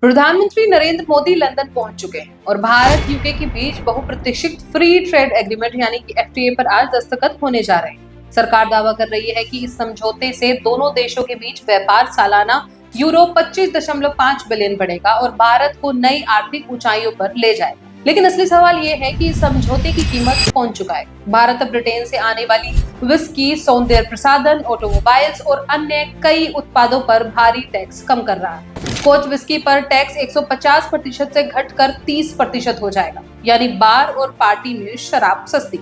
प्रधानमंत्री नरेंद्र मोदी लंदन पहुंच चुके हैं और भारत यूके के बीच बहुप्रतीक्षित फ्री ट्रेड एग्रीमेंट यानी कि एफटीए पर आज दस्तखत होने जा रहे हैं। सरकार दावा कर रही है कि इस समझौते से दोनों देशों के बीच व्यापार सालाना यूरो 25.5 बिलियन बढ़ेगा और भारत को नई आर्थिक ऊंचाइयों पर ले जाएगा। लेकिन असली सवाल ये है कि इस समझौते की कीमत कौन चुकाए। भारत अब ब्रिटेन से आने वाली विस्की, सौंदर्य प्रसाधन, ऑटोमोबाइल्स और अन्य कई उत्पादों पर भारी टैक्स कम कर रहा है। स्कॉच विस्की पर टैक्स 150% से घटकर 30% हो जाएगा, यानी बार और पार्टी में शराब सस्ती,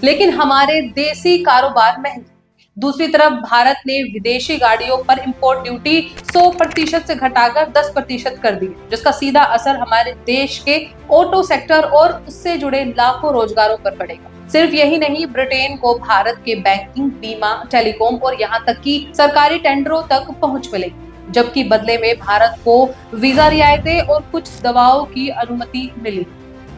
लेकिन हमारे देसी कारोबार महंगे। दूसरी तरफ भारत ने विदेशी गाड़ियों पर इंपोर्ट ड्यूटी 100% से घटाकर 10% कर दी, जिसका सीधा असर हमारे देश के ऑटो सेक्टर और उससे जुड़े लाखों रोजगारों पर पड़ेगा। सिर्फ यही नहीं, ब्रिटेन को भारत के बैंकिंग, बीमा, टेलीकॉम और यहाँ तक कि सरकारी टेंडरों तक पहुंच मिलेगी, जबकि बदले में भारत को वीजा रियायतें और कुछ दवाओं की अनुमति मिली।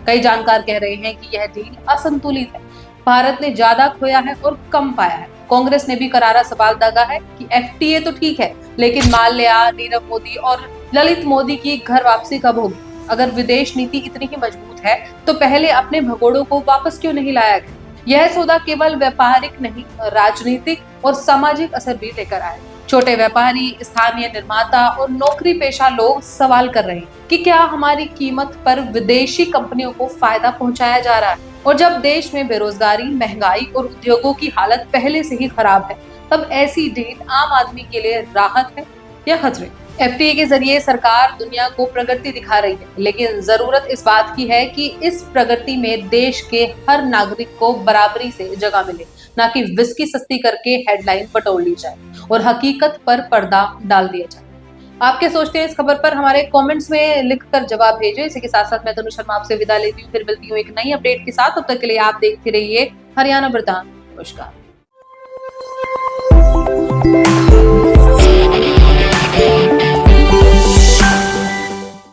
कई जानकार कह रहे हैं कि यह डील असंतुलित है। भारत ने ज्यादा खोया है और कम पाया है। कांग्रेस ने भी करारा सवाल दागा है कि एफटीए तो ठीक है, लेकिन माल्या, नीरव मोदी और ललित मोदी की घर वापसी कब होगी? अगर विदेश नीति इतनी ही मजबूत है तो पहले अपने भगोड़ों को वापस क्यों नहीं लाया गया? यह सौदा केवल व्यापारिक नहीं, राजनीतिक और सामाजिक असर भी लेकर आएगा। छोटे व्यापारी, स्थानीय निर्माता और नौकरी पेशा लोग सवाल कर रहे हैं कि क्या हमारी कीमत पर विदेशी कंपनियों को फायदा पहुंचाया जा रहा है? और जब देश में बेरोजगारी, महंगाई और उद्योगों की हालत पहले से ही खराब है, तब ऐसी डील आम आदमी के लिए राहत है या खतरे? एफटीए के जरिए सरकार दुनिया को प्रगति दिखा रही है, लेकिन जरूरत इस बात की है कि इस प्रगति में देश के हर नागरिक को बराबरी से जगह मिले, ना कि विस्की सस्ती करके हेडलाइन बटोर ली जाए और हकीकत पर पर्दा डाल दिया जाए। आप क्या सोचते हैं इस खबर पर? हमारे कमेंट्स में लिखकर जवाब भेजें। इसी के साथ साथ मैं तनु शर्मा आपसे विदा लेती हूँ, फिर मिलती हूँ एक नई अपडेट के साथ। तब तक के लिए आप देखते रहिए हरियाणा वृतांत। नमस्कार।